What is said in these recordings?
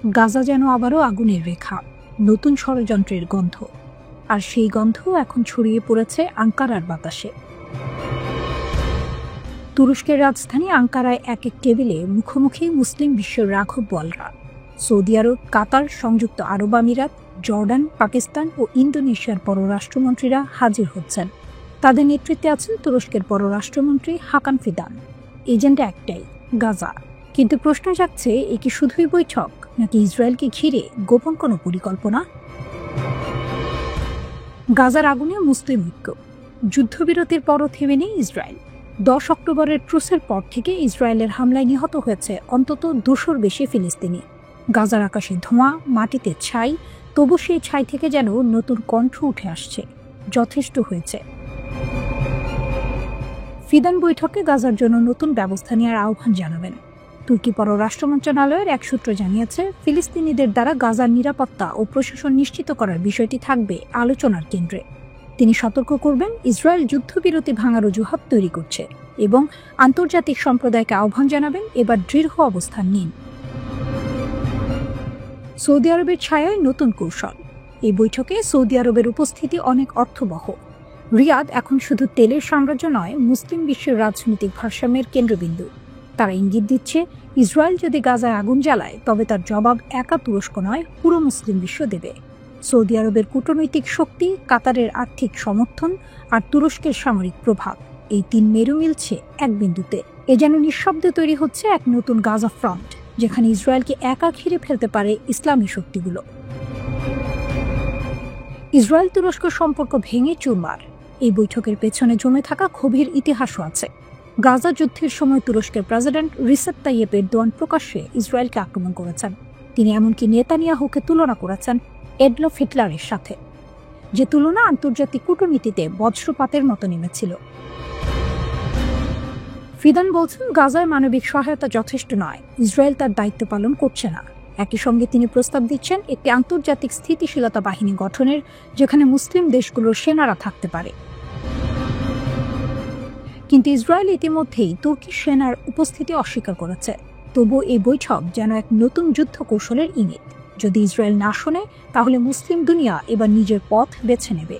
গাজা যেন আবারও আগুনের রেখা, নতুন ষড়যন্ত্রের গন্ধ। আর সেই গন্ধ এখন ছড়িয়ে পড়েছে আঙ্কারার বাতাসে। তুরস্কের রাজধানী আঙ্কারায় এক এক টেবিলে মুখোমুখি মুসলিম বিশ্বের রাঘব বোয়ালরা। সৌদি আরব, কাতার, সংযুক্ত আরব আমিরাত, জর্ডান, পাকিস্তান ও ইন্দোনেশিয়ার পররাষ্ট্রমন্ত্রীরা হাজির হচ্ছেন। তাদের নেতৃত্বে আছেন তুরস্কের পররাষ্ট্রমন্ত্রী হাকান ফিদান। এজেন্ডা একটাই, গাজা। কিন্তু প্রশ্ন জাগছে, এ কি শুধুই বৈঠক, নাকি ইসরায়েলকে ঘিরে গোপন কোনো পরিকল্পনা? গাজার আগুনে মুসলিম ঐক্য। যুদ্ধবিরতির পরও থেমে নেই ইসরায়েল। 10 অক্টোবরের ট্রুসের পর থেকে ইসরায়েলের হামলায় নিহত হয়েছে অন্তত 200-র বেশি ফিলিস্তিনি। গাজার আকাশে ধোঁয়া, মাটিতে ছাই, তবু সেই ছাই থেকে যেন নতুন কণ্ঠ উঠে আসছে, যথেষ্ট হয়েছে। ফিদান বৈঠকে গাজার জন্য নতুন ব্যবস্থা নেওয়ার আহ্বান জানাবেন। তুর্কি পররাষ্ট্র মন্ত্রণালয়ের এক সূত্র জানিয়েছে, ফিলিস্তিনিদের দ্বারা গাজার নিরাপত্তা ও প্রশাসন নিশ্চিত করার বিষয়টি থাকবে আলোচনার কেন্দ্রে। তিনি সতর্ক করবেন, ইসরায়েল যুদ্ধবিরতি ভাঙার অজুহাত তৈরি করছে এবং আন্তর্জাতিক সম্প্রদায়কে আহ্বান জানাবেন এবার দৃঢ় অবস্থান নিন। সৌদি আরবের ছায়ায় নতুন কৌশল। এই বৈঠকে সৌদি আরবের উপস্থিতি অনেক অর্থবহ। রিয়াদ এখন শুধু তেলের সাম্রাজ্য নয়, মুসলিম বিশ্বের রাজনৈতিক ভারসাম্যের কেন্দ্রবিন্দু। তারা ইঙ্গিত দিচ্ছে, ইসরায়েল যদি গাজায় আগুন জ্বালায় তবে তার জবাব একা তুরস্ক নয়, পুরো মুসলিম বিশ্ব দেবে। সৌদি আরবের কূটনৈতিক শক্তি, কাতারের আর্থিক সমর্থন আর তুরস্কের সামরিক প্রভাব, এই 3 মেরু মিলছে এক বিন্দুতে। এ যেন নিঃশব্দে তৈরি হচ্ছে এক নতুন গাজা ফ্রন্ট, যেখানে ইসরায়েলকে একা ঘিরে ফেলতে পারে ইসলামী শক্তিগুলো। ইসরায়েল তুরস্ক সম্পর্ক ভেঙে চুরমার। এই বৈঠকের পেছনে জমে থাকা ক্ষোভের ইতিহাসও আছে। গাজা যুদ্ধের সময় তুরস্কের প্রেসিডেন্ট রিসেপ তাইয়েপ এরদোয়ান প্রকাশ্যে ইসরায়েলকে আক্রমণ করেছেন। তিনি এমনকি নেতানিয়াহুকে তুলনা করেছেন এডলফ হিটলারের সাথে, যে তুলনা আন্তর্জাতিক কূটনীতিতে বজ্রপাতের মতো নেমেছিল। ফিদান বলছেন, গাজায় মানবিক সহায়তা যথেষ্ট নয়, ইসরায়েল তার দায়িত্ব পালন করছে না। একই সঙ্গে তিনি প্রস্তাব দিচ্ছেন একটি আন্তর্জাতিক স্থিতিশীলতা বাহিনী গঠনের, যেখানে মুসলিম দেশগুলোর সেনারা থাকতে পারে। কিন্তু ইসরায়েল ইতিমধ্যেই তুর্কি সেনার উপস্থিতি অস্বীকার করেছে। তবুও এই বৈঠক যেন এক নতুন যুদ্ধ কৌশলের ইঙ্গিত। যদি ইসরায়েল না শোনে, তাহলে মুসলিম দুনিয়া এবার নিজের পথ বেছে নেবে।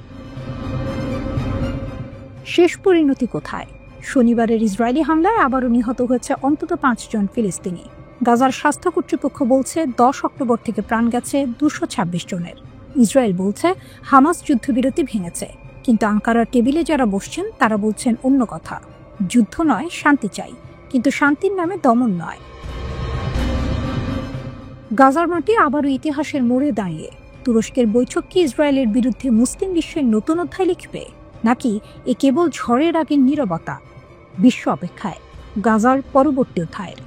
শেষ পরিণতি কোথায়? শনিবারের ইসরায়েলি হামলায় আবারও নিহত হয়েছে অন্তত 5 জন ফিলিস্তিনি। গাজার স্বাস্থ্য কর্তৃপক্ষ বলছে 10 অক্টোবর থেকে প্রাণ গেছে 226 জনের। ইসরায়েল বলছে হামাস যুদ্ধবিরতি ভেঙেছে, কিন্তু আঙ্কারার টেবিলে যারা বসছেন তারা বলছেন অন্য কথা। যুদ্ধ নয়, শান্তি চাই, কিন্তু শান্তির নামে দমন নয়। গাজার মাটি আবারও ইতিহাসের মোড়ে দাঁড়িয়ে। তুরস্কের বৈঠক কি ইসরায়েলের বিরুদ্ধে মুসলিম বিশ্বের নতুন অধ্যায় লিখবে, নাকি এ কেবল ঝড়ের আগের নীরবতা? বিশ্ব অপেক্ষায় গাজার পরবর্তী অধ্যায়ের।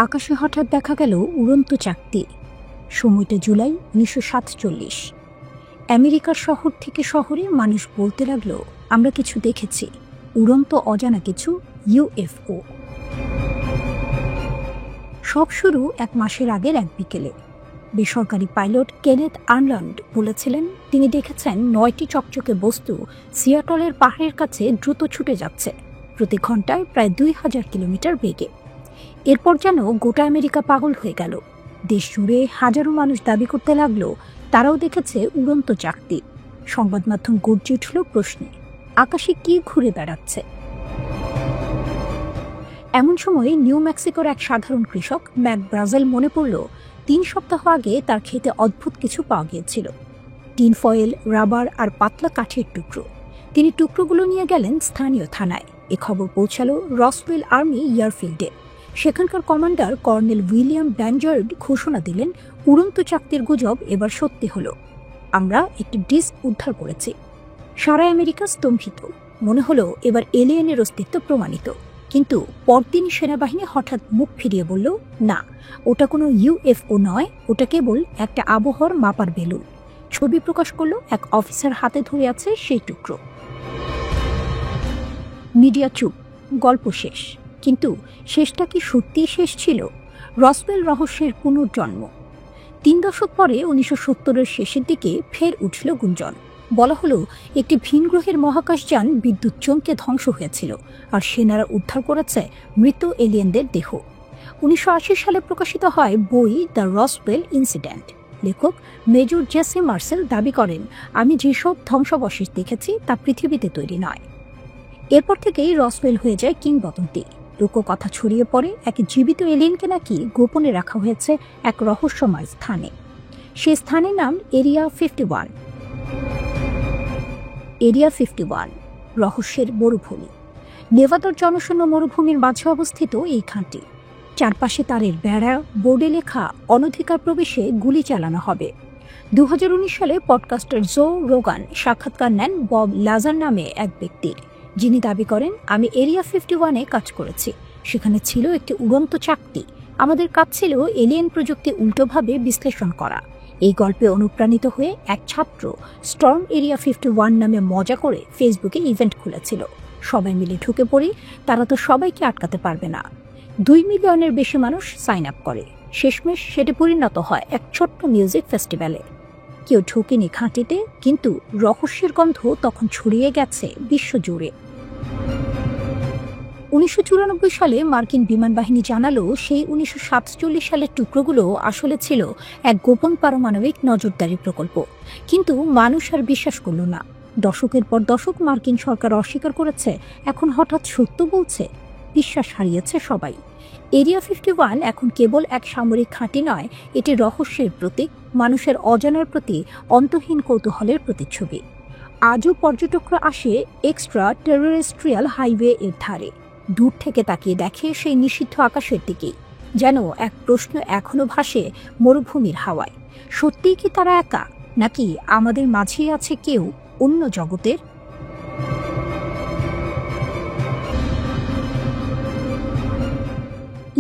আকাশে হঠাৎ দেখা গেল উড়ন্ত চাকতি। সময়টা জুলাই 1947। আমেরিকার শহর থেকে শহরে মানুষ বলতে লাগলো, আমরা কিছু দেখেছি, উড়ন্ত অজানা কিছু, ইউএফও। সব শুরু 1 মাসের আগের এক বিকেলে। বেসরকারি পাইলট কেনেথ আর্নল্যান্ড বলেছিলেন, তিনি দেখেছেন 9টি চকচকে বস্তু সিয়াটলের পাহাড়ের কাছে দ্রুত ছুটে যাচ্ছে, প্রতি ঘন্টায় প্রায় 2000 কিলোমিটার বেগে। এরপর যেন গোটা আমেরিকা পাগল হয়ে গেল। দেশ জুড়ে হাজারো মানুষ দাবি করতে লাগলো তারাও দেখেছে উড়ন্ত চাকতি। সংবাদ মাধ্যম গর্জে উঠল প্রশ্নে, আকাশে কি ঘুরে বেড়াচ্ছে? এমন সময় নিউ মেক্সিকোর এক সাধারণ কৃষক ম্যাক ব্রাজেল মনে পড়ল, 3 সপ্তাহ আগে তার ক্ষেতে অদ্ভুত কিছু পাওয়া গিয়েছিল। টিন ফয়েল, রাবার আর পাতলা কাঠের টুকরো। তিনি টুকরোগুলো নিয়ে গেলেন স্থানীয় থানায়। এ খবর পৌঁছালো রসওয়েল আর্মি এয়ারফিল্ডে। সেখানকার কমান্ডার কর্নেল উইলিয়াম ব্যানজার্ড ঘোষণা দিলেন, উড়ন্ত চাকতির গুজব এবার সত্যি হলো, আমরা একটি ডিস্ক উদ্ধার করেছি। সারা আমেরিকা স্তম্ভিত। মনে হলো এবার এলিয়েনের অস্তিত্ব প্রমাণিত। কিন্তু পরদিন সেনাবাহিনী হঠাৎ মুখ ফিরিয়ে বলল, না, ওটা কোনো ইউএফও নয়, ওটা কেবল একটা আবহাওয়ার মাপার বেলুন। ছবি প্রকাশ করলো এক অফিসার, হাতে ধরে আছে সেই টুকরো। মিডিয়া চুপ, গল্প শেষ। কিন্তু শেষটা কি সত্যিই শেষ ছিল? রসওয়েল রহস্যের পুনর্জন্ম। 3 দশক পরে 1970-এর শেষের দিকে ফের উঠল গুঞ্জন। বলা হলো একটি ভিন গ্রহের মহাকাশযান বিদ্যুৎ চমকে ধ্বংস হয়েছিল, আর সেনারা উদ্ধার করেছে মৃত এলিয়েনদের দেহ। 1980 সালে প্রকাশিত হয় বই দ্য রসওয়েল ইনসিডেন্ট। লেখক মেজর জেসি মার্সেল দাবি করেন, আমি যেসব ধ্বংসাবশেষ দেখেছি তা পৃথিবীতে তৈরি নয়। এরপর থেকেই রসওয়েল হয়ে যায় কিংবদন্তি। লোককথা ছড়িয়ে পড়ে এক জীবিত এলিয়েনকে নাকি গোপনে রাখা হয়েছে এক রহস্যময় স্থানে। সেই স্থানের নাম এরিয়া 51। এরিয়া 51 রহস্যের মরুভূমি। নেভাদার জনশূন্য মরুভূমির মাঝে অবস্থিত এই খাঁটি। চারপাশে তারের বেড়া, বোর্ডে লেখা অনধিকার প্রবেশে গুলি চালানো হবে। 2019 সালে পডকাস্টার জো রোগান সাক্ষাৎকার নেন বব লাজার নামে এক ব্যক্তির, যিনি দাবি করেন, আমি এরিয়া 51-এ কাজ করেছি। সেখানে ছিল একটি উড়ন্ত চাকতি। আমাদের কাজ ছিল এলিয়েন প্রযুক্তি উল্টোভাবে বিশ্লেষণ করা। এই গল্পে অনুপ্রাণিত হয়ে এক ছাত্র স্টর্ম এরিয়া 51 নামে মজা করে ফেসবুকে ইভেন্ট খুলেছিল। সবাই মিলে ঢুকে পড়ি, তারা তো সবাইকে আটকাতে পারবে না। 2 মিলিয়নের বেশি মানুষ সাইন আপ করে। শেষমেশ সেটি পরিণত হয় এক ছোট্ট মিউজিক ফেস্টিভ্যালে। কেউ ঢোকেনি খাঁটিতে, কিন্তু রহস্যের গন্ধ তখন ছড়িয়ে গেছে বিশ্বজুড়ে। 1994 সালে মার্কিন বিমান বাহিনী জানালো, সেই 1947 সালের টুকরোগুলো আসলে ছিল এক গোপন পারমাণবিক নজরদারি প্রকল্প। কিন্তু মানুষ আর বিশ্বাস করল না। দশকের পর দশক মার্কিন সরকার অস্বীকার করেছে, এখন হঠাৎ সত্য বলছে। বিশ্বাস হারিয়েছে সবাই। এরিয়া 51 এখন কেবল এক সামরিক ঘাঁটি নয়, এটি রহস্যের প্রতীক, মানুষের অজানার প্রতি অন্তহীন কৌতূহলের প্রতিচ্ছবি। আজও পর্যটকরা আসে এক্সট্রা টেরিস্ট্রিয়াল হাইওয়ে এর ধারে। দূর থেকে তাকিয়ে দেখে সেই নিষিদ্ধ আকাশের দিকেই। যেন এক প্রশ্ন এখনো ভাসে মরুভূমির হাওয়ায়, সত্যিই কি তারা একা, নাকি আমাদের মাঝেই আছে কেউ অন্য জগতের?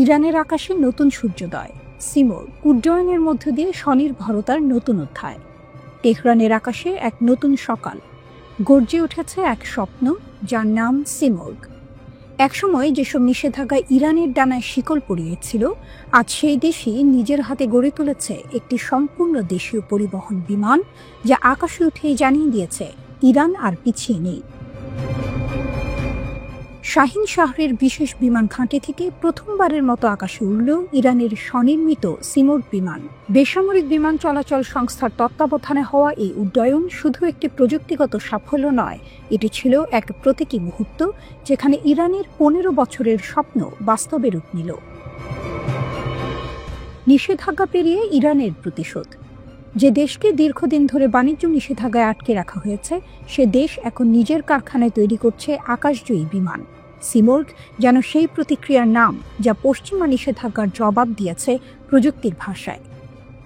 ইরানের আকাশে নতুন সূর্যোদয়। সিমোর উড্ডয়নের মধ্য দিয়ে স্বনির্ভরতার নতুন অধ্যায়। তেহরানের আকাশে এক নতুন সকাল। গর্জে উঠেছে এক স্বপ্ন, যার নাম সিমোর্গ। একসময় যেসব নিষেধাজ্ঞায় ইরানের ডানায় শিকল পড়িয়েছিল, আজ সেই দেশই নিজের হাতে গড়ে তুলেছে একটি সম্পূর্ণ দেশীয় পরিবহন বিমান, যা আকাশে উঠেই জানিয়ে দিয়েছে ইরান আর পিছিয়ে নেই। শাহিন শাহরের বিশেষ বিমান ঘাঁটি থেকে প্রথমবারের মতো আকাশে উড়ল ইরানের স্বনির্মিত সিমোর বিমান। বেসামরিক বিমান চলাচল সংস্থার তত্ত্বাবধানে হওয়া এই উড্ডয়ন শুধু একটি প্রযুক্তিগত সাফল্য নয়, এটি ছিল এক প্রতীকী মুহূর্ত, যেখানে ইরানের 15 বছরের স্বপ্ন বাস্তবে রূপ নিল। নিষেধাজ্ঞা পেরিয়ে ইরানের প্রতিশোধ। যে দেশকে দীর্ঘদিন ধরে বাণিজ্য নিষেধাজ্ঞায় আটকে রাখা হয়েছে, সে দেশ এখন নিজের কারখানায় তৈরি করছে আকাশজয়ী বিমান। সিমোর্গ যেন সেই প্রতিক্রিয়ার নাম, যা পশ্চিমা নিষেধাজ্ঞার জবাব দিয়েছে প্রযুক্তির ভাষায়।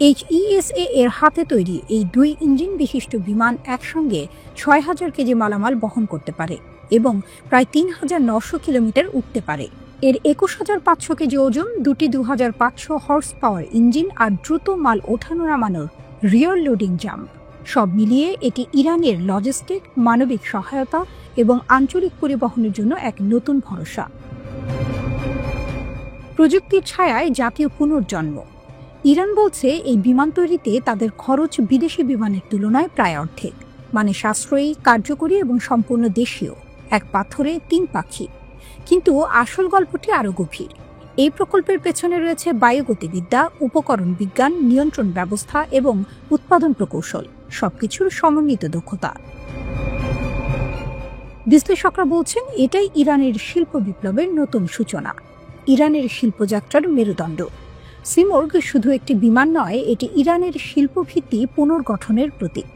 HESA এর হাতে তৈরি এই 2 ইঞ্জিন বিশিষ্ট বিমান একসঙ্গে 6000 কেজি মালামাল বহন করতে পারে এবং প্রায় 3900 কিলোমিটার উঠতে পারে। এর 21500 কেজি ওজন, দুটি 2500 হর্স পাওয়ার ইঞ্জিন আর দ্রুত মাল ওঠানো নামানোর রিয়ার লোডিং জাম্প, সব মিলিয়ে এটি ইরানের লজিস্টিক, মানবিক সহায়তা এবং আঞ্চলিক পরিবহনের জন্য এক নতুন ভরসা। প্রযুক্তির ছায়ায় জাতীয় পুনর্জন্ম। ইরান বলছে এই বিমান তৈরিতে তাদের খরচ বিদেশি বিমানের তুলনায় প্রায় অর্ধেক। মানে সাশ্রয়ী, কার্যকরী এবং সম্পূর্ণ দেশীয়, এক পাথরে 3 পাখি। কিন্তু আসল গল্পটি আরও গভীর। এই প্রকল্পের পেছনে রয়েছে বায়ুগতিবিদ্যা, উপকরণ বিজ্ঞান, নিয়ন্ত্রণ ব্যবস্থা এবং উৎপাদন প্রকৌশল, সবকিছুর সমন্বিত দক্ষতা। বিশ্লেষকরা বলছেন এটাই ইরানের শিল্প বিপ্লবের নতুন সূচনা, ইরানের শিল্পযাত্রার মেরুদণ্ড। সিমোর্গ শুধু একটি বিমান নয়, এটি ইরানের শিল্পভিত্তি পুনর্গঠনের প্রতীক।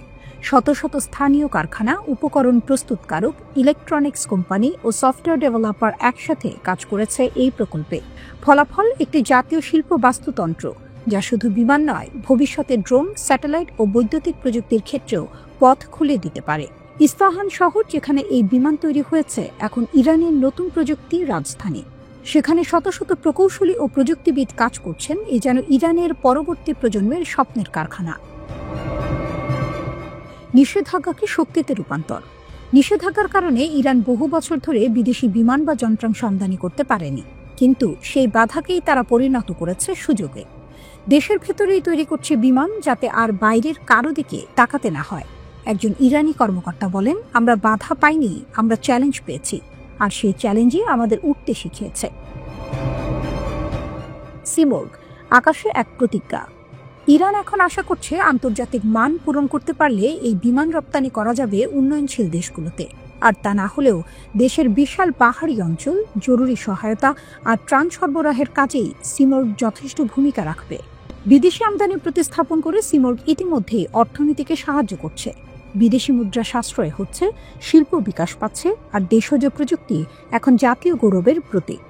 শত শত স্থানীয় কারখানা, উপকরণ প্রস্তুতকারক, ইলেকট্রনিক্স কোম্পানি ও সফটওয়্যার ডেভেলপার একসাথে কাজ করেছে এই প্রকল্পে। ফলাফল একটি জাতীয় শিল্প বাস্তুতন্ত্র, যা শুধু বিমান নয়, ভবিষ্যতে ড্রোন, স্যাটেলাইট ও বৈদ্যুতিক প্রযুক্তির ক্ষেত্রেও পথ খুলে দিতে পারে। ইস্পাহান শহর, যেখানে এই বিমান তৈরি হয়েছে, এখন ইরানের নতুন প্রযুক্তির রাজধানী। সেখানে শত শত প্রকৌশলী ও প্রযুক্তিবিদ কাজ করছেন, এ যেন ইরানের পরবর্তী প্রজন্মের স্বপ্নের কারখানা। নিষেধাজ্ঞাকে শক্তিতে রূপান্তর। নিষেধাজ্ঞার কারণে ইরান বহু বছর ধরে বিদেশি বিমান বা যন্ত্রাংশ আমদানি করতে পারেনি, কিন্তু সেই বাধাকেই তারা পরিণত করেছে সুযোগে। দেশের ভেতরেই তৈরি করছে বিমান, যাতে আর বাইরের কারো দিকে তাকাতে না হয়। একজন ইরানি কর্মকর্তা বলেন, আমরা বাধা পাইনি, আমরা চ্যালেঞ্জ পেয়েছি, আর সেই চ্যালেঞ্জই আমাদের উঠতে শিখিয়েছে। সিমর্গ, আকাশে এক প্রতিজ্ঞা। ইরান এখন আশা করছে আন্তর্জাতিক মান পূরণ করতে পারলে এই বিমান রপ্তানি করা যাবে উন্নয়নশীল দেশগুলোতে, আর তা না হলেও দেশের বিশাল পাহাড়ি অঞ্চল, জরুরি সহায়তা আর ত্রাণ সরবরাহের কাজেই সিমর্গ যথেষ্ট ভূমিকা রাখবে। বিদেশি আমদানি প্রতিস্থাপন করে সিমর্গ ইতিমধ্যেই অর্থনীতিকে সাহায্য করছে। বিদেশি মুদ্রা সাশ্রয় হচ্ছে, শিল্প বিকাশ পাচ্ছে, আর দেশজ প্রযুক্তি এখন জাতীয় গৌরবের প্রতীক।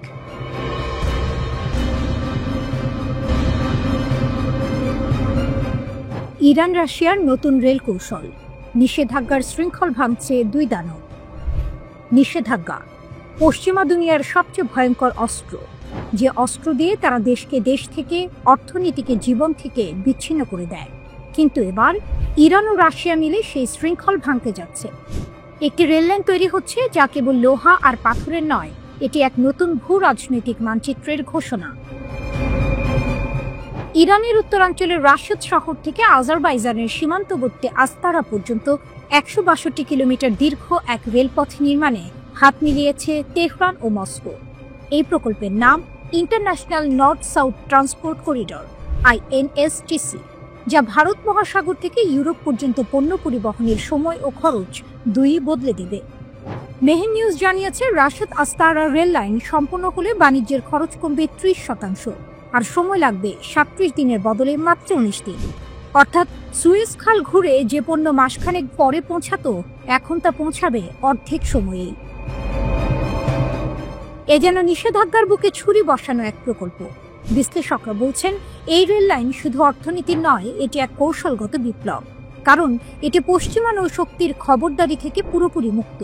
ইরান রাশিয়ার নতুন রেল কৌশল, নিষেধাজ্ঞার শৃঙ্খল ভাঙছে দুই দানব। নিষেধাজ্ঞা পশ্চিমা দুনিয়ার সবচেয়ে ভয়ঙ্কর অস্ত্র, যে অস্ত্র দিয়ে তারা দেশকে দেশ থেকে, অর্থনীতিকে জীবন থেকে বিচ্ছিন্ন করে দেয়। কিন্তু এবার ইরান ও রাশিয়া মিলে সেই শৃঙ্খল ভাঙতে যাচ্ছে। একটি রেললাইন তৈরি হচ্ছে যা কেবল লোহা আর পাথরের নয়, এটি এক নতুন ভূ রাজনৈতিক মানচিত্রের ঘোষণা। ইরানের উত্তরাঞ্চলের রাশিদ শহর থেকে আজারবাইজানের সীমান্তবর্তী আস্তারা পর্যন্ত ১৬২ কিলোমিটার দীর্ঘ এক রেলপথ নির্মাণে হাত মিলিয়েছে তেহরান ও মস্কো। এই প্রকল্পের নাম international north south transport corridor, INSTC, যা ভারত মহাসাগর থেকে ইউরোপ পর্যন্ত পণ্য পরিবহনের সময় ও খরচ দুই বদলে দেবে। মেহের নিউজ জানিয়েছে, রাশিদ আস্তারা রেল লাইন সম্পূর্ণ হলে বাণিজ্যের খরচ কমবে ৩০%, আর সময় লাগবে ৩৭ দিনের বদলে মাত্র ১৯ দিন। অর্থাৎ সুয়েজ খাল ঘুরে যে পণ্য মাসখানেক পরে পৌঁছাতো, এখন তা পৌঁছাবে অর্ধেক সময়েই। এ যেন নিষেধাজ্ঞার বুকে ছুরি বসানো এক প্রকল্প। বিশ্লেষকরা বলছেন, এই রেল লাইন শুধু অর্থনীতির নয়, এটি এক কৌশলগত বিপ্লব। কারণ এটি পশ্চিমা নৌশক্তির খবরদারি থেকে পুরোপুরি মুক্ত।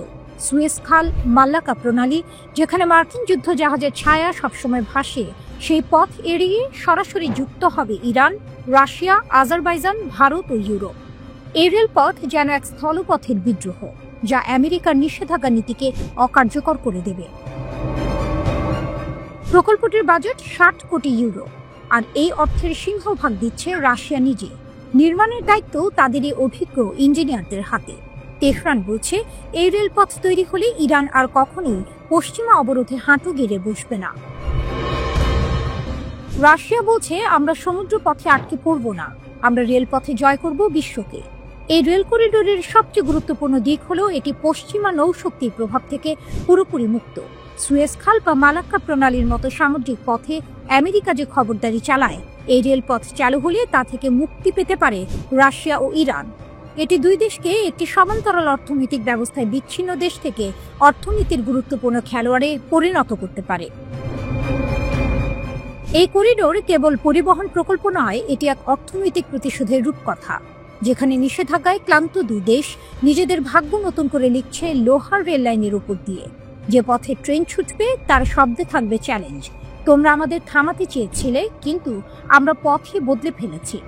সুয়েজ খাল, মাল্লাকা প্রণালী, যেখানে মার্কিন যুদ্ধ জাহাজের ছায়া সবসময় ভাসে, সেই পথ এড়িয়ে সরাসরি যুক্ত হবে ইরান, রাশিয়া, আজারবাইজান, ভারত ও ইউরোপ। এই রেলপথ যেন এক স্থলপথের বিদ্রোহ, যা আমেরিকার নিষেধাজ্ঞা নীতিকে অকার্যকর করে দেবে। প্রকল্পটির বাজেট ৬০ কোটি ইউরো, আর এই অর্থের সিংহভাগ দিচ্ছে রাশিয়া নিজে। নির্মাণের দায়িত্ব তাদেরই অভিজ্ঞ ইঞ্জিনিয়ারদের হাতে। তেহরান বলছে, এই রেলপথ তৈরি হলে ইরান আর কখনোই পশ্চিমা অবরোধে হাঁটু গেড়ে বসবে না। রাশিয়া বলছে, আমরা সমুদ্র পথে আটকে পড়ব না, আমরা রেলপথে জয় করব বিশ্বকে। এই রেল করিডোরের সবচেয়ে গুরুত্বপূর্ণ দিক হলো এটি পশ্চিমা নৌশক্তির প্রভাব থেকে পুরোপুরি মুক্ত। সুয়েজ খাল বা মালাক্কা প্রণালীর মতো সামুদ্রিক পথে আমেরিকা যে খবরদারি চালায়, এই রেলপথ চালু হলে তা থেকে মুক্তি পেতে পারে রাশিয়া ও ইরান। এটি দুই দেশকে একটি সমান্তরাল অর্থনৈতিক ব্যবস্থায় বিচ্ছিন্ন দেশ থেকে অর্থনীতির গুরুত্বপূর্ণ খেলোয়াড়ে পরিণত করতে পারে। এই করিডোর কেবল পরিবহন প্রকল্প নয়, এটি এক অর্থনৈতিক প্রতিশোধের রূপকথা, যেখানে নিষেধাজ্ঞায় ক্লান্ত দুই দেশ নিজেদের ভাগ্য নতুন করে লিখছে লোহার রেল লাইনের উপর দিয়ে। যে পথে ট্রেন ছুটবে তার শব্দে থাকবে চ্যালেঞ্জ, তোমরা আমাদের থামাতে চেয়েছিলে, কিন্তু আমরা পথই বদলে ফেলেছি।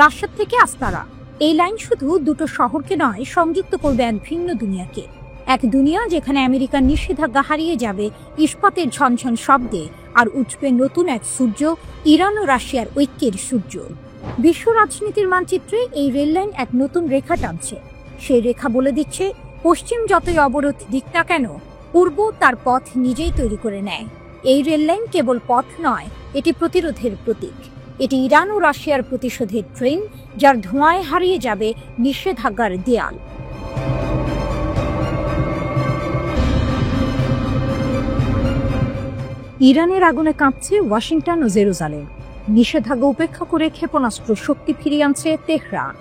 রাশিয়া থেকে আস্তারা, এই লাইন শুধু দুটো শহরকে নয়, সংযুক্ত করবে এক ভিন্ন দুনিয়াকে। এক দুনিয়া যেখানে আমেরিকার নিষেধাজ্ঞা হারিয়ে যাবে ইস্পাতের ঝনঝন শব্দে, আর উঠবে নতুন এক সূর্য, ইরান ও রাশিয়ার ঐক্যের সূর্য। বিশ্ব রাজনীতির মানচিত্রে এই রেললাইন এক নতুন রেখা টানছে। সেই রেখা বলে দিচ্ছে, পশ্চিম যতই অবরোধ দিক না কেন, পূর্ব তার পথ নিজেই তৈরি করে নেয়। এই রেললাইন কেবল পথ নয়, এটি প্রতিরোধের প্রতীক। এটি ইরান ও রাশিয়ার প্রতিশোধের ট্রেন, যার ধোঁয়ায় হারিয়ে যাবে নিষেধাজ্ঞার দেয়াল। ইরানের আগুনে কাঁপছে ওয়াশিংটন ও জেরুজালেম। নিষেধাজ্ঞা উপেক্ষা করে ক্ষেপণাস্ত্র শক্তি ফিরিয়ে আনছে তেহরান।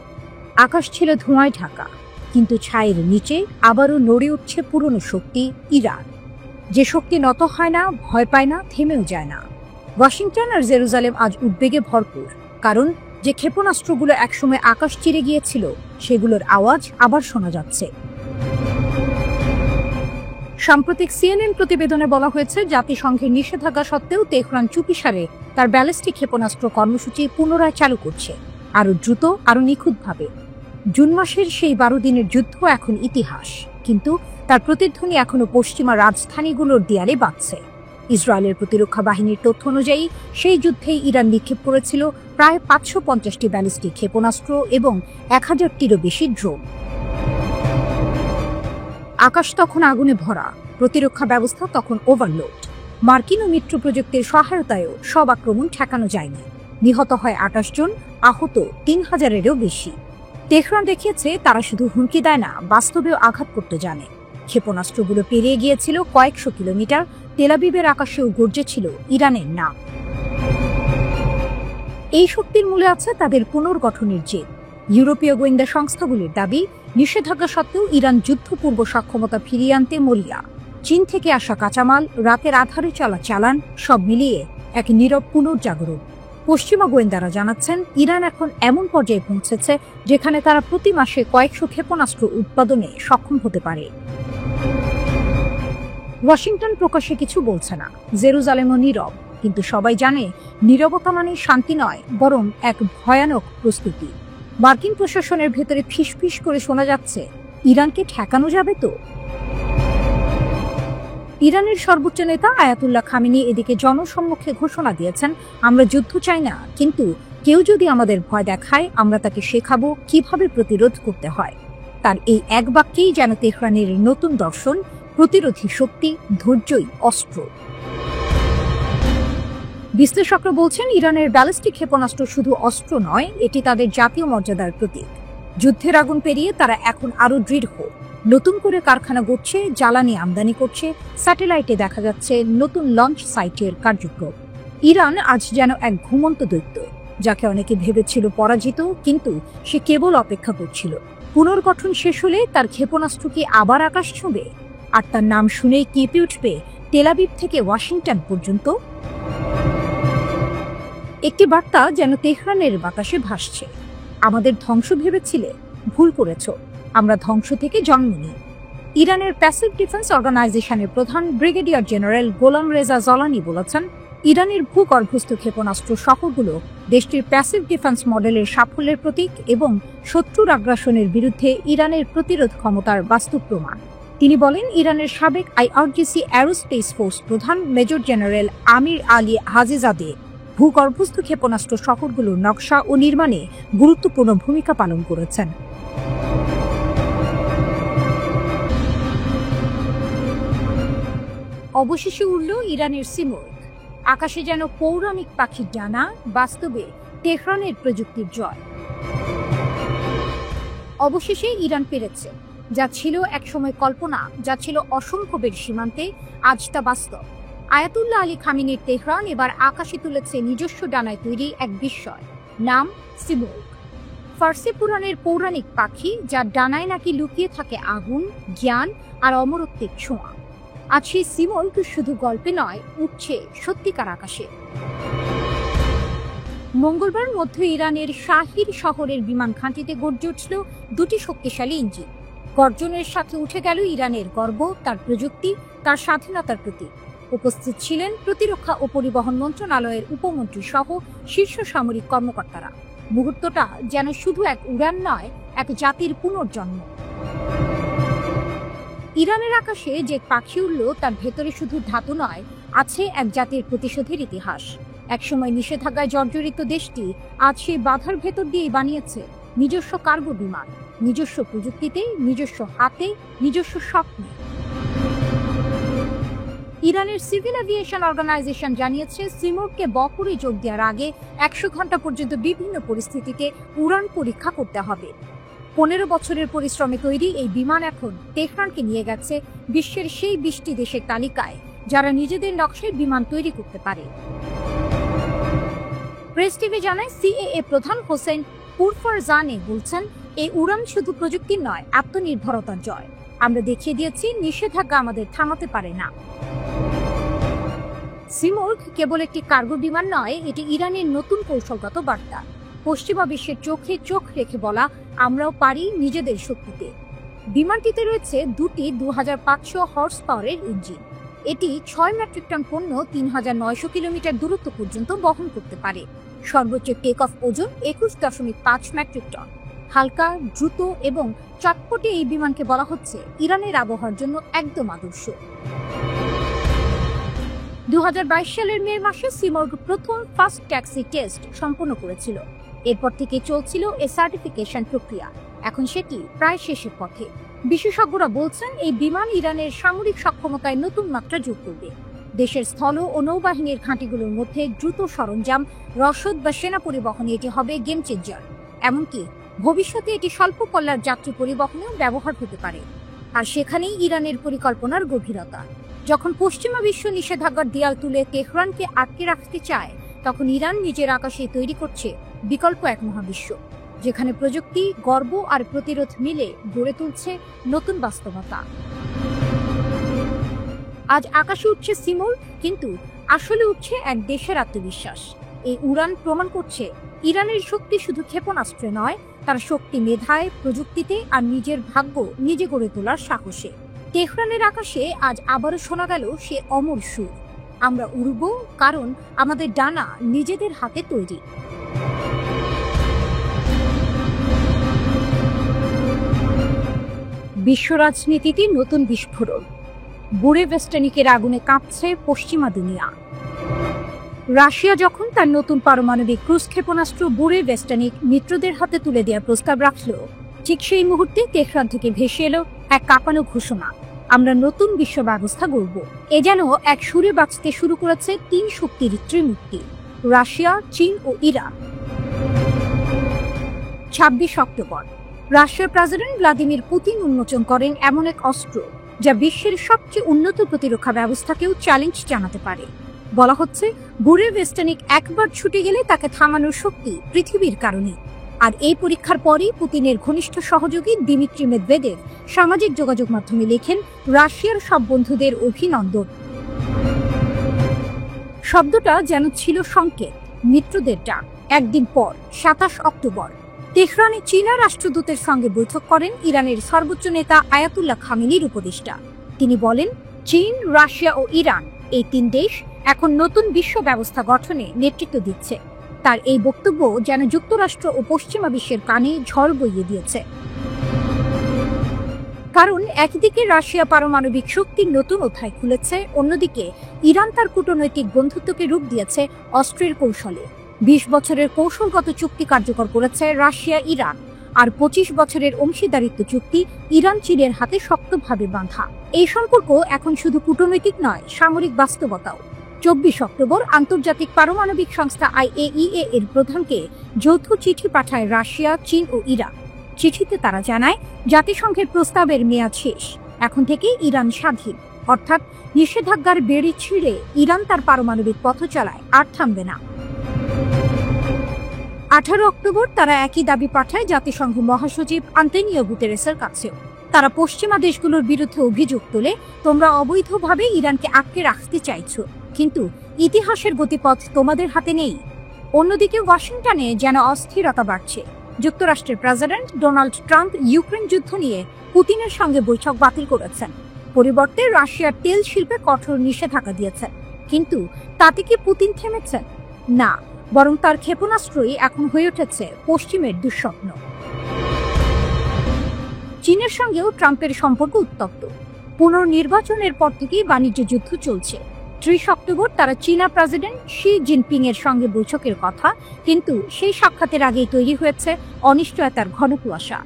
আকাশ ছিল ধোঁয়ায় ঢাকা, কিন্তু ছায়ের নিচে আবারও নড়ে উঠছে পুরনো শক্তি, ইরান। যে শক্তি নত হয় না, ভয় পায় না, থেমেও যায় না। ওয়াশিংটন আর জেরুজালেম আজ উদ্বেগে ভরপুর, কারণ যে ক্ষেপণাস্ত্রগুলো একসময় আকাশ চিরে গিয়েছিল, সেগুলোর আওয়াজ আবার শোনা যাচ্ছে। সাম্প্রতিক CNN প্রতিবেদনে বলা হয়েছে, জাতিসংঘের নিষেধাজ্ঞা সত্ত্বেও তেহরান চুপিসারে তার ব্যালিস্টিক ক্ষেপণাস্ত্র কর্মসূচি পুনরায় চালু করছে, আরও দ্রুত, আরও নিখুঁতভাবে। জুন মাসের সেই ১২ দিনের যুদ্ধ এখন ইতিহাস, কিন্তু তার প্রতিধ্বনি এখনো পশ্চিমা রাজধানীগুলোর দেয়ালে বাজছে। ইসরায়েলের প্রতিরক্ষা বাহিনীর তথ্য অনুযায়ী সেই যুদ্ধেই ইরান নিক্ষেপ করেছিল প্রায় 550টি ব্যালিস্টিক ক্ষেপণাস্ত্র এবং 1000টিরও বেশি ড্রোন। আকাশ তখন আগুনে ভরা, প্রতিরক্ষা ব্যবস্থা তখন ওভারলোড। মার্কিন ও মিত্র প্রযুক্তির সহায়তায়ও সব আক্রমণ ঠেকানো যায়নি। নিহত হয় 28 জন, আহত 3000-এরও বেশি। তেহরান দেখিয়েছে তারা শুধু হুমকি দেয় না, বাস্তবেও আঘাত করতে জানে। ক্ষেপণাস্ত্রগুলো পেরিয়ে গিয়েছিল কয়েকশো কিলোমিটার। তেল আবিবের আকাশেও গর্জেছিল ইরানের নাম। এই শক্তির মূলে আছে তাদের পুনর্গঠনের জেদ। ইউরোপীয় গোয়েন্দা সংস্থাগুলির দাবি, নিষেধাজ্ঞা সত্ত্বেও ইরান যুদ্ধপূর্ব সক্ষমতা ফিরিয়ে আনতে মরিয়া। চীন থেকে আসা কাঁচামাল, রাতের আধারে চলা চালান, সব মিলিয়ে এক নীরব পুনর্জাগরণ। পশ্চিমা গোয়েন্দারা জানাচ্ছেন ইরান এখন এমন পর্যায়ে পৌঁছেছে যেখানে তারা প্রতি মাসে কয়েকশো ক্ষেপণাস্ত্র উৎপাদনে সক্ষম হতে পারে। ওয়াশিংটন প্রকাশ্যে কিছু বলছে না, জেরুজালেমও নীরব, কিন্তু সবাই জানে নীরবতা মানে শান্তি নয়, বরং এক ভয়ানক প্রস্তুতি। মার্কিন প্রশাসনের ভেতরে ফিসফিস করে শোনা যাচ্ছে, ইরানকে ঠেকানো যাবে তো। ইরানের সর্বোচ্চ নেতা আয়াতুল্লাহ খামেনি এদিকে জনসম্মুখে ঘোষণা দিয়েছেন, আমরা যুদ্ধ চাই না, কিন্তু কেউ যদি আমাদের ভয় দেখায় আমরা তাকে শেখাবো কিভাবে প্রতিরোধ করতে হয়। তার এই এক বাক্যেই যেন তেহরানের নতুন দর্শন, প্রতিরোধী শক্তি, ধৈর্যই অস্ত্র। বিশ্লেষকরা বলছেন ইরানের ব্যালিস্টিক ক্ষেপণাস্ত্র শুধু অস্ত্র নয়, এটি তাদের জাতীয় মর্যাদার প্রতীক। যুদ্ধের আগুন পেরিয়ে তারা এখন আরো দৃঢ়। নতুন করে কারখানা গড়ছে, জ্বালানি আমদানি করছে, স্যাটেলাইটে দেখা যাচ্ছে নতুন লঞ্চ সাইটের কার্যক্রম। ইরান আজ যেন এক ঘুমন্ত দৈত্য, যাকে অনেকে ভেবেছিল পরাজিত, কিন্তু সে কেবল অপেক্ষা করছিল। পুনর্গঠন শেষ হলে তার ক্ষেপণাস্ত্র কি আবার আকাশ ছুঁবে? আর তার নাম শুনেই কেঁপে উঠবে তেল আবিব থেকে ওয়াশিংটন পর্যন্ত। একটি বার্তা যেন তেহরানের বাতাসে ভাসছে, আমাদের ধ্বংস ভেবেছিলে, ভুল করেছ, আমরা ধ্বংস থেকে জন্ম নিই। ইরানের প্যাসিভ ডিফেন্স অর্গানাইজেশনের প্রধান ব্রিগেডিয়ার জেনারেল গোলাম রেজা জলানি বলেছেন, ইরানের ভূগর্ভস্থ ক্ষেপণাস্ত্র শহরগুলো দেশটির প্যাসিভ ডিফেন্স মডেলের সাফল্যের প্রতীক এবং শত্রুর আগ্রাসনের বিরুদ্ধে ইরানের প্রতিরোধ ক্ষমতার বাস্তব প্রমাণ। তিনি বলেন, ইরানের সাবেক আইআরজিসি অ্যারোস্পেস ফোর্স প্রধান মেজর জেনারেল আমির আলী হাজিজাদে ভূগর্ভস্থ ক্ষেপণাস্ত্র শহরগুলোর নকশা ও নির্মাণে গুরুত্বপূর্ণ ভূমিকা পালন করেছেন। অবশেষে উড়ল ইরানের সিমর্গ। আকাশে যেন পৌরাণিক পাখির ডানা, বাস্তবে তেহরানের প্রযুক্তির জয়। অবশেষে ইরান পেরেছে, যা ছিল একসময় কল্পনা, যা ছিল অসম্ভবের সীমান্তে, আজ তা বাস্তব। আয়াতুল্লাহ আলী খামেনির তেহরান এবার আকাশে তুলেছে নিজস্ব ডানায় তৈরি এক বিস্ময়, নাম সিমর্গ। ফার্সি পুরাণের পৌরাণিক পাখি, যার ডানায় নাকি লুকিয়ে থাকে আগুন, জ্ঞান আর অমরত্বের ছোঁয়া। আজ সেই সিমর্গ শুধু গল্পে নয়, উঠছে সত্যিকার আকাশে। মঙ্গলবার মধ্য ইরানের শাহির শহরের বিমান ঘাঁটিতে গর্জে উঠল দুটি শক্তিশালী ইঞ্জিন। গর্জনের সাথে উঠে গেল ইরানের গর্ব, তার প্রযুক্তি, তার স্বাধীনতার প্রতি। উপস্থিত ছিলেন প্রতিরক্ষা ও পরিবহন মন্ত্রণালয়ের উপমন্ত্রী সহ শীর্ষ সামরিক কর্মকর্তারা। মুহূর্তটা যেন শুধু এক উড়ান নয়, এক জাতির পুনর্জন্ম। ইরানের আকাশে যে পাখি উড়ল তার ভেতরে শুধু ধাতু নয়, আছে এক জাতির প্রতিশোধের ইতিহাস। একসময় নিষেধাজ্ঞায় জর্জরিত দেশটি আজ সেই বাধার ভেতর দিয়েই বানিয়েছে নিজস্ব কার্গো বিমান, নিজস্ব প্রযুক্তিতে, নিজস্ব হাতে, নিজস্ব স্বপ্নে। ইরানের সিভিল এভিয়েশন অর্গানাইজেশন জানিয়েছে, সিমর্গকে বহরে যোগ দেওয়ার আগে 100 ঘন্টা পর্যন্ত বিভিন্ন পরিস্থিতিতে উড়ান পরীক্ষা করতে হবে। 15 বছরের পরিশ্রমে তৈরি এই বিমান এখন তেহরানকে নিয়ে গেছে বিশ্বের সেই 20টি দেশের তালিকায়, যারা নিজেদের নকশায় বিমান তৈরি করতে পারে। প্রেস টিভি জানায়, সিএএ প্রধান হোসেন পুরফারজানে বলছেন, এই উড়ান শুধু প্রযুক্তির নয়, আত্মনির্ভরতার জয়। আমরা দেখিয়ে দিয়েছি নিষেধাজ্ঞা আমাদের থামাতে পারে না। সিমর্গ কেবল একটি কার্গো বিমান নয়, এটি ইরানের নতুন কৌশলগত বার্তা। পশ্চিমা বিশ্বের চোখে চোখ রেখে বলা, আমরাও পারি নিজেদের শক্তিতে। বিমানটিতে রয়েছে দুটি 2500 হর্স পাওয়ারের ইঞ্জিন। এটি 6 মেট্রিক টন পণ্য 3900 কিলোমিটার দূরত্ব পর্যন্ত বহন করতে পারে। সর্বোচ্চ টেক অফ ওজন 21.5 মেট্রিক টন। হালকা, দ্রুত এবং চটপটে এই বিমানকে বলা হচ্ছে ইরানের আবহাওয়ার জন্য একদম আদর্শ। 2022 সালের মে মাসে সিমর্গ প্রথম ফাস্ট ট্যাক্সি টেস্ট সম্পন্ন করেছিল। এরপর থেকে চলছিল এ সার্টিফিকেশন প্রক্রিয়া। এখন সেটি প্রায় শেষের পথে। বিশেষজ্ঞরা বলছেন এই বিমান ইরানের সামরিক সক্ষমতায় নতুন মাত্রা যোগ করবে। দেশের স্থল ও নৌবাহিনীর ঘাঁটিগুলোর মধ্যে দ্রুত সরঞ্জাম, রসদ বা সেনা পরিবহনে এটি হবে গেম চেঞ্জার। এমনকি ভবিষ্যতে এটি স্বল্প পল্লার যাত্রী পরিবহনেও ব্যবহার হতে পারে। আর সেখানেই ইরানের পরিকল্পনার গভীরতা। যখন পশ্চিমা বিশ্ব নিষেধাজ্ঞার দেয়াল তুলে তেহরানকে আটকে রাখতে চায়, তখন ইরান নিজের আকাশে তৈরি করছে বিকল্প এক মহাবিশ্ব, যেখানে প্রযুক্তি, গর্ব আর প্রতিরোধ মিলে গড়ে তুলছে নতুন বাস্তবতা। আজ আকাশে উঠছে সিমুর, কিন্তু আসলে উঠছে এক দেশের আত্মবিশ্বাস। এই উড়ান প্রমাণ করছে ইরানের শক্তি শুধু ক্ষেপণাস্ত্রে নয়, তার শক্তি মেধায়, প্রযুক্তিতে আর নিজের ভাগ্য নিজে গড়ে তোলার সাহসে। তেহরানের আকাশে আজ আবারও শোনা গেল সে অমর সুর, আমরা উড়ব কারণ আমাদের ডানা নিজেদের হাতে তৈরি। বিশ্ব রাজনীতিতে নতুন বিস্ফোরণ। বুরেভেস্টেনিকের আগুনে কাঁপছে পশ্চিমা দুনিয়া। রাশিয়া যখন তার নতুন পারমাণবিক ক্রুজ ক্ষেপণাস্ত্র বুরেভেস্টেনিক মিত্রদের হাতে তুলে দেওয়ার প্রস্তাব রাখল, ঠিক সেই মুহূর্তে তেহরান থেকে ভেসে এলো এক কাঁপানো ঘোষণা, আমরা নতুন বিশ্ব ব্যবস্থা গড়ব। এ যেন এক সুরে বাঁচতে শুরু করেছে তিন শক্তির ত্রিমূর্তি, রাশিয়া, চীন ও ইরান। 26 অক্টোবর রাশিয়ার প্রেসিডেন্ট ভ্লাদিমির পুতিন উন্মোচন করেন এমন এক অস্ত্র যা বিশ্বের সবচেয়ে উন্নত প্রতিরক্ষা ব্যবস্থাকেও চ্যালেঞ্জ জানাতে পারে। বলা হচ্ছে বুরেভেস্টেনিক একবার ছুটে গেলে তাকে থামানোর শক্তি পৃথিবীর কারণে। আর এই পরীক্ষার পরই পুতিনের ঘনিষ্ঠ সহযোগী দিমিত্রি মেদভেদেভ সামাজিক যোগাযোগ মাধ্যমে লেখেন, রাশিয়ার সব বন্ধুদের অভিনন্দন। শব্দটা যেন ছিল সংকেত, মিত্রদের ডাক। একদিন পর 27 অক্টোবর তেহরানে চীনা রাষ্ট্রদূতের সঙ্গে বৈঠক করেন ইরানের সর্বোচ্চ নেতা আয়াতুল্লাহ খামেনির উপদেষ্টা। তিনি বলেন, চীন, রাশিয়া ও ইরান এই তিন দেশ এখন নতুন বিশ্ব ব্যবস্থা গঠনে নেতৃত্ব দিচ্ছে। তার এই বক্তব্য যেন যুক্তরাষ্ট্র ও পশ্চিমা বিশ্বের কানে ঝড় বইয়ে দিয়েছে। কারণ একদিকে রাশিয়া পারমাণবিক শক্তির নতুন অধ্যায় খুলেছে, অন্যদিকে ইরান তার কূটনৈতিক বন্ধুত্বকে রূপ দিয়েছে অস্ত্রের কৌশলে। 20 বছরের কৌশলগত চুক্তি কার্যকর করেছে রাশিয়া ইরান, আর 25 বছরের অংশীদারিত্ব চুক্তি ইরান চীনের হাতে শক্তভাবে বাঁধা। এই সম্পর্ক এখন শুধু কূটনৈতিক নয়, সামরিক বাস্তবতাও। 24 অক্টোবর আন্তর্জাতিক পারমাণবিক সংস্থা IAEA এর প্রধানকে যৌথ চিঠি পাঠায় রাশিয়া, চীন ও ইরান। চিঠিতে তারা জানায়, জাতিসংঘের প্রস্তাবের মেয়াদ শেষ, এখন থেকে ইরান স্বাধীন, অর্থাৎ নিষেধাজ্ঞার বেড়ি ছিঁড়ে ইরান তার পারমাণবিক পথ চালায়, আর থামবে না। 18 অক্টোবর তারা একই দাবি পাঠায় জাতিসংঘ মহাসচিব আন্তোনিও গুতেরেসের কাছেও। তারা পশ্চিমা দেশগুলোর বিরুদ্ধে অভিযোগ তোলে, তোমরা অবৈধভাবে ইরানকে আটকে রাখতে চাইছো, কিন্তু ইতিহাসের গতিপথ তোমাদের হাতে নেই। অন্যদিকে ওয়াশিংটনে যেন অস্থিরতা বাড়ছে। যুক্তরাষ্ট্রের প্রেসিডেন্ট ডোনাল্ড ট্রাম্প ইউক্রেন যুদ্ধ নিয়ে পুতিনের সঙ্গে বৈঠক বাতিল করেছেন। পরিবর্তে রাশিয়ার তেল শিল্পে কঠোর নিষেধাজ্ঞা দিয়েছেন। কিন্তু তাতে কি পুতিন থেমেছেন? না, বরং তার ক্ষেপণাস্ত্রই এখন হয়ে উঠেছে পশ্চিমের দুঃস্বপ্ন। চীনের সঙ্গেও ট্রাম্পের সম্পর্ক উত্তপ্ত। পুনর্নির্বাচনের পর থেকেই বাণিজ্য যুদ্ধ চলছে। 30 অক্টোবর তারা চীনা প্রেসিডেন্ট শি জিনপিং এর সঙ্গে বৈঠকের কথা, কিন্তু সেই সাক্ষাতের আগেই তৈরি হয়েছে অনিশ্চয়তার ঘন কুয়াশা।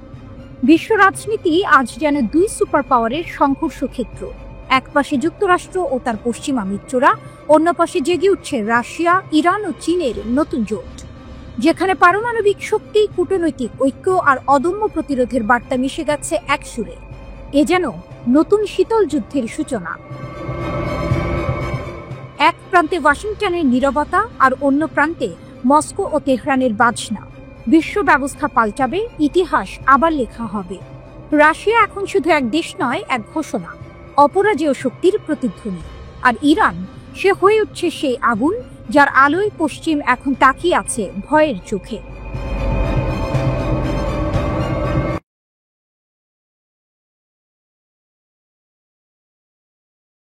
বিশ্ব রাজনীতি আজ যেন দুই সুপার পাওয়ারের সংঘর্ষ ক্ষেত্র। এক পাশে যুক্তরাষ্ট্র ও তার পশ্চিমা মিত্ররা, অন্য পাশে জেগে উঠছে রাশিয়া, ইরান ও চীনের নতুন জোট, যেখানে পারমাণবিক শক্তি, কূটনৈতিক ঐক্য আর অদম্য প্রতিরোধের বার্তা মিশে গেছে এক সুরে। এ যেন নতুন শীতল যুদ্ধের সূচনা। এক প্রান্তে ওয়াশিংটনের নীরবতা, আর অন্য প্রান্তে মস্কো ও তেহরানের বাজনা। বিশ্ব ব্যবস্থা পাল্টাবে, ইতিহাস আবার লেখা হবে। রাশিয়া এখন শুধু এক দেশ নয়, এক ঘোষণা, অপরাজেয় শক্তির প্রতিধ্বনি। আর ইরান, সে হয়ে উঠছে সেই আগুন যার আলোয় পশ্চিম এখন তাকিয়ে আছে ভয়ের চোখে।